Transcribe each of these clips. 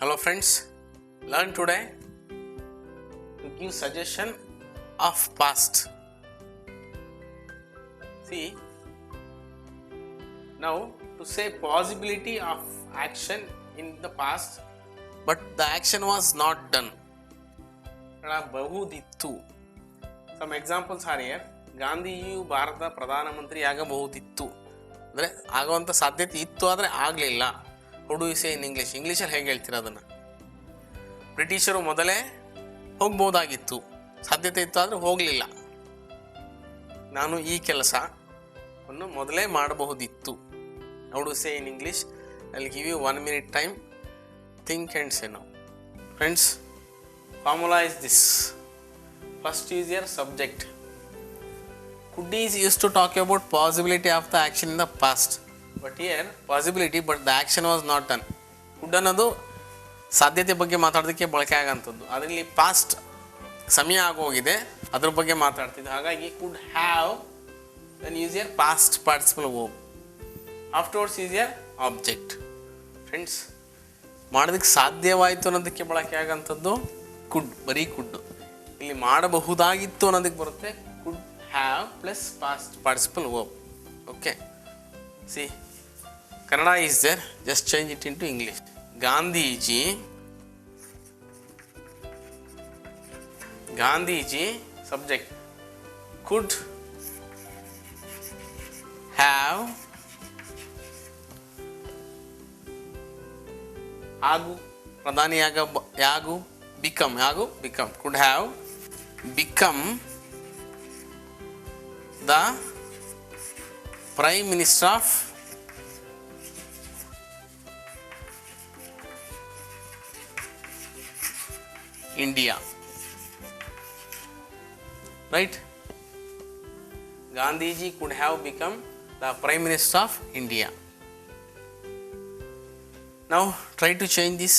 Hello friends, learn today to give suggestion of past. See, now to say possibility of action in the past, but the action was not done. ಬಹುದಿತ್ತು. Some examples are here. ಗಾಂಧೀಜಿಯು Bharat ಪ್ರಧಾನಮಂತ್ರಿ ಆಗಬಹುದಿತ್ತು ಅಂದರೆ ಆಗುವಂಥ ಸಾಧ್ಯತೆ ಇತ್ತು ಆದರೆ ಆಗಲಿಲ್ಲ. How do you ಸೇ ಇನ್ ಇಂಗ್ಲೀಷಲ್ಲಿ ಹೇಗೆ ಹೇಳ್ತೀರಾ ಅದನ್ನು? ಬ್ರಿಟಿಷರು ಮೊದಲೇ ಹೋಗ್ಬೋದಾಗಿತ್ತು, ಸಾಧ್ಯತೆ ಇತ್ತು ಆದರೆ ಹೋಗಲಿಲ್ಲ. ನಾನು ಈ ಕೆಲಸವನ್ನು ಮೊದಲೇ ಮಾಡಬಹುದಿತ್ತು. How do say in English? I will give you 1 minute time. Think and say now. Friends, formula is this. First is your subject. Could is used to talk about possibility of the action in the past. But here possibility, but the action was not done. Could ಅನ್ನೋದು ಸಾಧ್ಯತೆ ಬಗ್ಗೆ ಮಾತಾಡೋದಕ್ಕೆ ಬಳಕೆ ಆಗೋಂಥದ್ದು. ಅದರಲ್ಲಿ past ಸಮಯ ಆಗೋಗಿದೆ, ಅದ್ರ ಬಗ್ಗೆ ಮಾತಾಡ್ತಿದ್ದು. ಹಾಗಾಗಿ could have, then use your past participle verb. Afterwards is your object. Friends, ಮಾಡೋದಕ್ಕೆ ಸಾಧ್ಯವಾಯಿತು ಅನ್ನೋದಕ್ಕೆ ಬಳಕೆ ಆಗೋಂಥದ್ದು ಕುಡ್, ಬರೀ ಕುಡ್. ಇಲ್ಲಿ ಮಾಡಬಹುದಾಗಿತ್ತು ಅನ್ನೋದಕ್ಕೆ ಬರುತ್ತೆ could have plus past participle verb. Okay, see Kannada is there, just change it into English. Gandhiji subject, could have, ಆಗು ಪ್ರಧಾನಿ ಯಾಗು, become could have become the prime minister of India, right? Gandhiji could have become the prime minister of India. Now try to change this.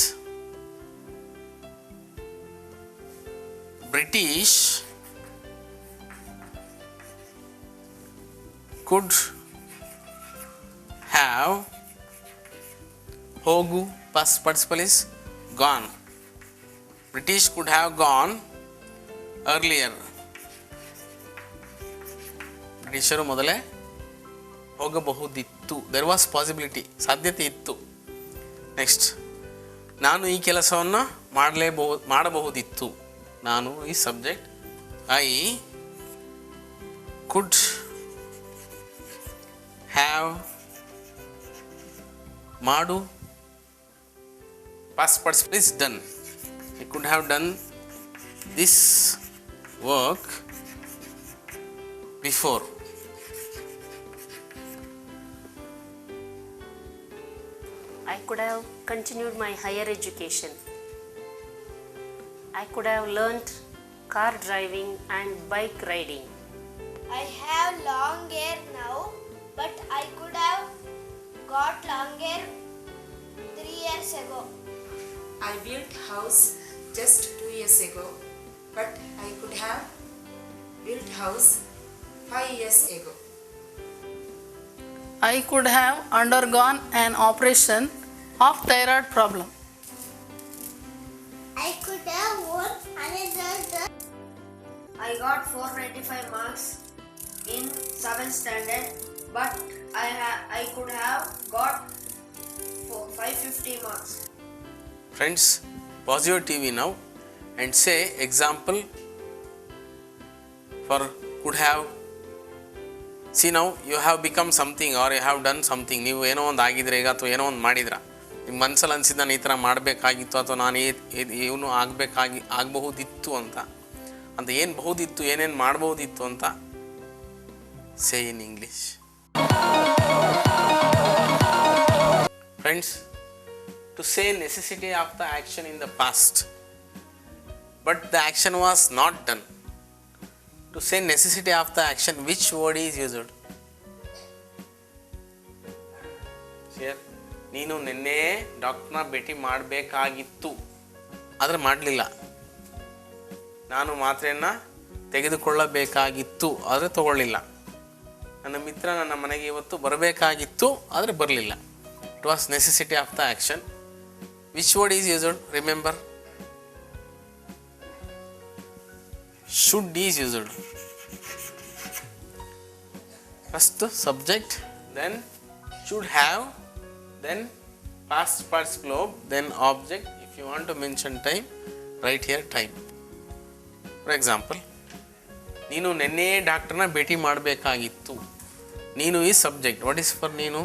British could have, ಹೋಗು past participle is gone. British could have gone earlier. ಬ್ರಿಟಿಷರು ಮೊದಲೇ ಹೋಗಬಹುದಿತ್ತು. There was possibility, ಸಾಧ್ಯತೆ ಇತ್ತು. Next, ನಾನು ಈ ಕೆಲಸವನ್ನು ಮಾಡಬಹುದಿತ್ತು. ನಾನು ಈ ಸಬ್ಜೆಕ್ಟ್, ಐ ಕುಡ್ ಹ್ಯಾವ್, ಮಾಡು past participle is done. I could have done this work before. I could have continued my higher education. I could have learnt car driving and bike riding. I have long hair now, but I could have got long hair 3 years ago. I built house just 2 years ago, but I could have built house 5 years ago. I could have undergone an operation of thyroid problem. I could have won another. I got 495 marks in 7th standard, but I could have got 550 marks. Friends, pause your TV now and say example for could have. See, now you have become something or you have done something. ನೀವು ಏನೋ ಒಂದು ಆಗಿದ್ರೆ ಈಗ, ಅಥವಾ ಏನೋ ಒಂದು ಮಾಡಿದ್ರ, ನಿಮ್ಮ ಮನಸ್ಸಲ್ಲಿ ಅನಿಸಿದ ನಾನು ಈ ಥರ ಮಾಡಬೇಕಾಗಿತ್ತು, ಅಥವಾ ನಾನು ಇವನು ಆಗಬಹುದಿತ್ತು ಅಂತ ಏನು ಬಹುದಿತ್ತು, ಏನೇನು ಮಾಡಬಹುದಿತ್ತು ಅಂತ say in English. Friends, to say necessity of the action in the past, but the action was not done. To say necessity of the action, which word is used? Here, ನೀನು ನಿನ್ನೆ ಡಾಕ್ಟರ್ನ ಭೇಟಿ ಮಾಡಬೇಕಾಗಿತ್ತು ಆದರೆ ಮಾಡಲಿಲ್ಲ. ನಾನು ಮಾತ್ರೆಯನ್ನು ತೆಗೆದುಕೊಳ್ಳಬೇಕಾಗಿತ್ತು ಆದರೆ ತಗೊಳ್ಳಿಲ್ಲ. ನನ್ನ ಮಿತ್ರ ನನ್ನ ಮನೆಗೆ ಇವತ್ತು ಬರಬೇಕಾಗಿತ್ತು ಆದರೆ ಬರಲಿಲ್ಲ. It was necessity of the action Which word is used? Remember. Should is used. First subject, then should have, then past participle, then object. If you want to mention time, write here time. For example, ನೀನು ನೆನ್ನೆ ಡಾಕ್ಟರ್ನ ಭೇಟಿ ಮಾಡಬೇಕಾಗಿತ್ತು. ನೀನು ಈ subject. What is for ನೀನು?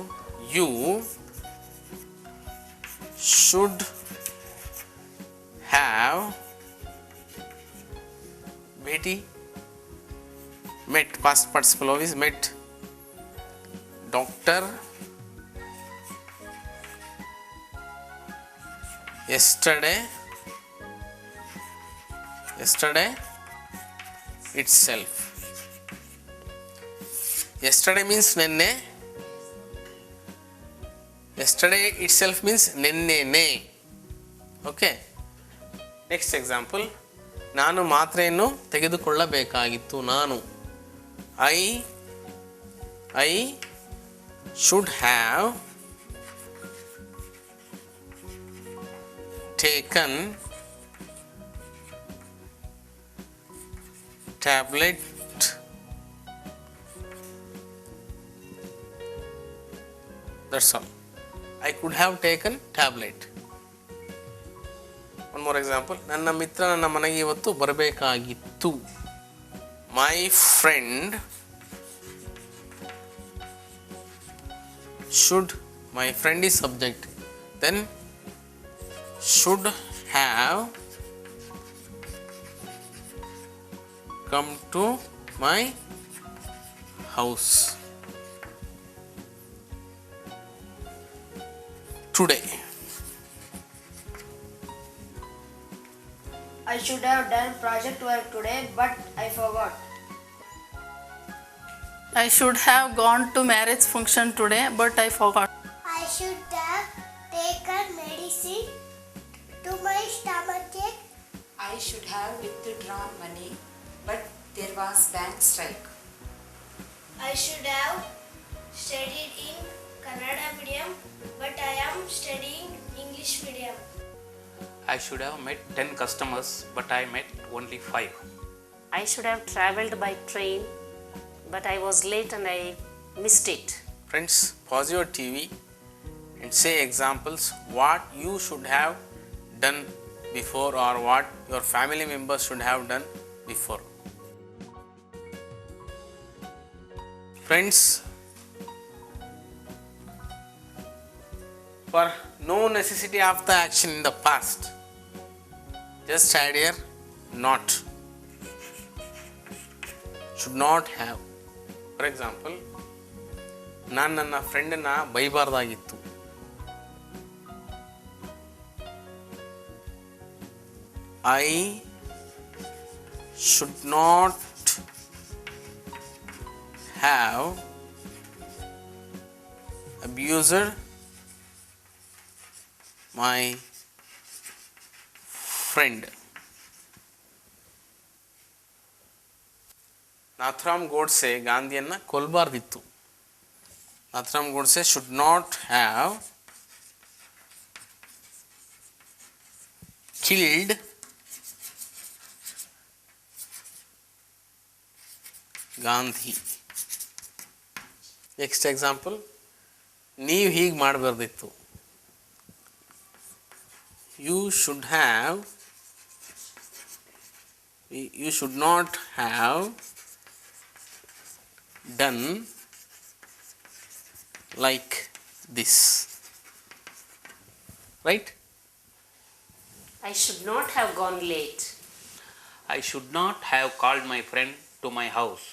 You should have ಭೇಟಿ met, past participle of is met. Doctor yesterday itself. Yesterday means nenne. Yesterday itself means nenne. Okay. Next example. ನಾನು ಮಾತ್ರೆಯನ್ನು ತೆಗೆದುಕೊಳ್ಳಬೇಕಾಗಿತ್ತು. ನಾನು I should have taken tablet that's all. I could have taken tablet. One more example. ನನ್ನ ಮಿತ್ರ ನನ್ನ ಮನೆಗೆ ಇವತ್ತು ಬರಬೇಕಾಗಿತ್ತು. My friend should, my friend is subject, then should have come to my house today. I should have done project work today, but I forgot. I should have gone to marriage function today, but I forgot. I should have taken medicine to my stomach ache. I should have withdrawn money, but there was bank strike. I should have studied in Kannada medium, but I am studying English medium. I should have met 10 customers, but I met only 5. I should have traveled by train, but I was late and I missed it. Friends, pause your TV and say examples what you should have done before or what your family members should have done before. Friends, for no necessity of the action in the past, just add here not. Should not have. For example, ನಾನು ನನ್ನ ಫ್ರೆಂಡನ್ನ ಬೈಬಾರ್ದಾಗಿತ್ತು. I should not have abused my friend. Nathuram Godse ಗಾಂಧಿಯನ್ನು ಕೊಲ್ಲಬಾರ್ದಿತ್ತು. Nathuram Godse should not have killed Gandhi. Next example, ನೀವು ಹೀಗೆ ಮಾಡಬಾರ್ದಿತ್ತು. You should not have done like this. Right? I should not have gone late. I should not have called my friend to my house.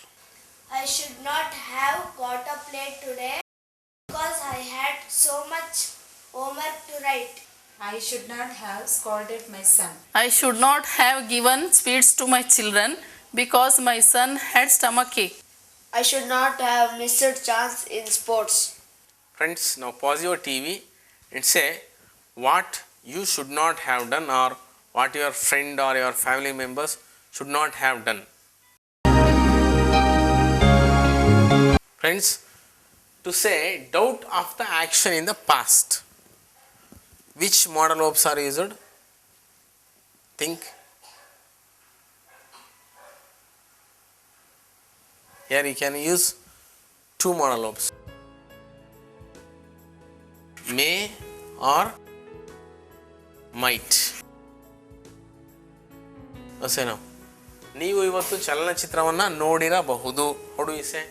I should not have got up late today because I had so much homework to write. I should not have scolded my son. I should not have given sweets to my children because my son had stomachache. I should not have missed chance in sports. Friends, now pause your TV and say what you should not have done or what your friend or your family members should not have done. Friends, to say doubt of the action in the past, Which modal verbs are used? Think. Here you can use two modal verbs. May or might. ಅಸೇನೋ ನೀವು ಇವತ್ತು ಚಲನಚಿತ್ರವನ್ನು ನೋಡಿರಬಹುದು. How do you say?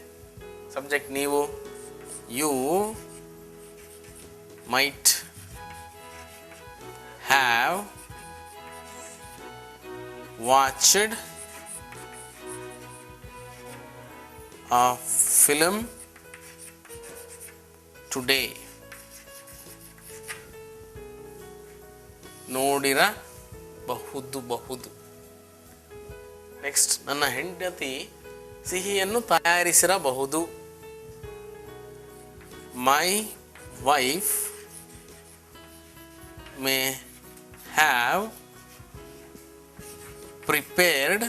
Subject ನೀವು. You might have watched a film today. ನೋಡಿರಬಹುದು. Next, ನನ್ನ ಹೆಂಡತಿ ಸಿಹಿಯನ್ನು ತಯಾರಿಸಿರಬಹುದು. My wife may have prepared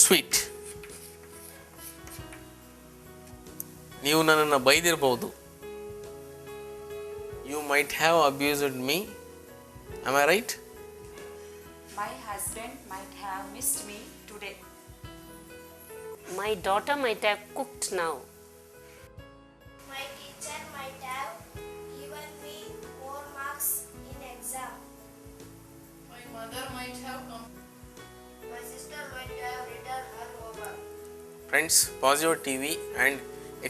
sweet. ನೀವು ನನ್ನನ್ನು ಬೈದಿರಬಹುದು. You might have abused me. Am I right? My husband might have missed me today. My daughter might have cooked now. My teacher might have given me more marks in exam. My mother might have come. My sister might have written her homework. Friends, pause your TV and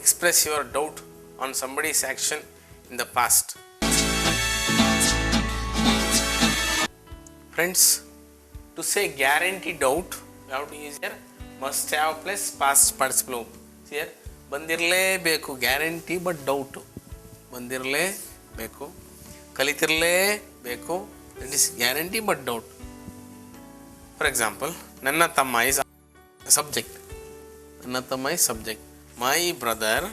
express your doubt on somebody's action in the past. Friends, to say guarantee doubt, you have to use here must have plus past participle verb. See here, ಬಂದಿರಲೇಬೇಕು, guarantee but doubt. ಬಂದಿರಲೇಬೇಕು, ಕಲಿತಿರಲೇಬೇಕು, that is guarantee but doubt. For example, ನನ್ನ ತಮ್ಮ is subject. ನನ್ನ ತಮ್ಮ is subject. My brother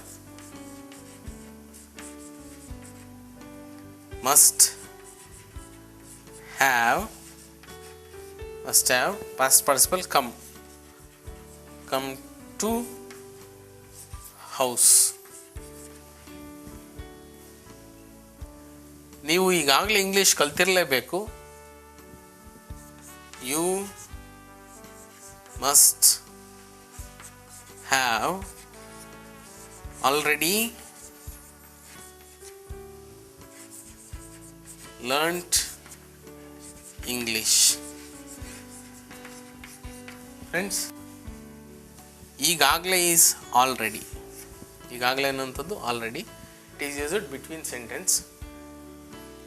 must have past participle come to house. ನೀವು ಈಗಾಗಲೇ ಇಂಗ್ಲೀಷ್ ಕಲ್ತಿರಲೇಬೇಕು. You must have already learnt English. Friends, ಈಗಾಗಲೇ ಈಸ್ ಆಲ್ರೆಡಿ. ಈಗಾಗಲೇ ಅನ್ನೋಂಥದ್ದು already. It is used between sentence.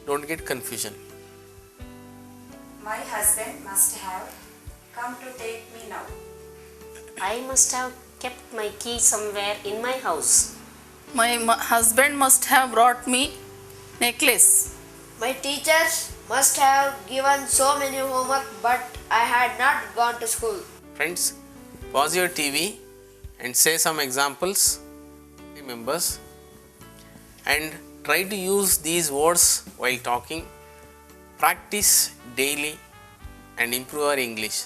Don't get confusion. My husband must have come to take me now. I must have kept my key somewhere in my house. My husband must have brought me necklace. My teachers must have given so many homework, but I had not gone to school. Friends, pause your TV and say some examples, members, and try to use these words while talking. Practice daily and improve our English.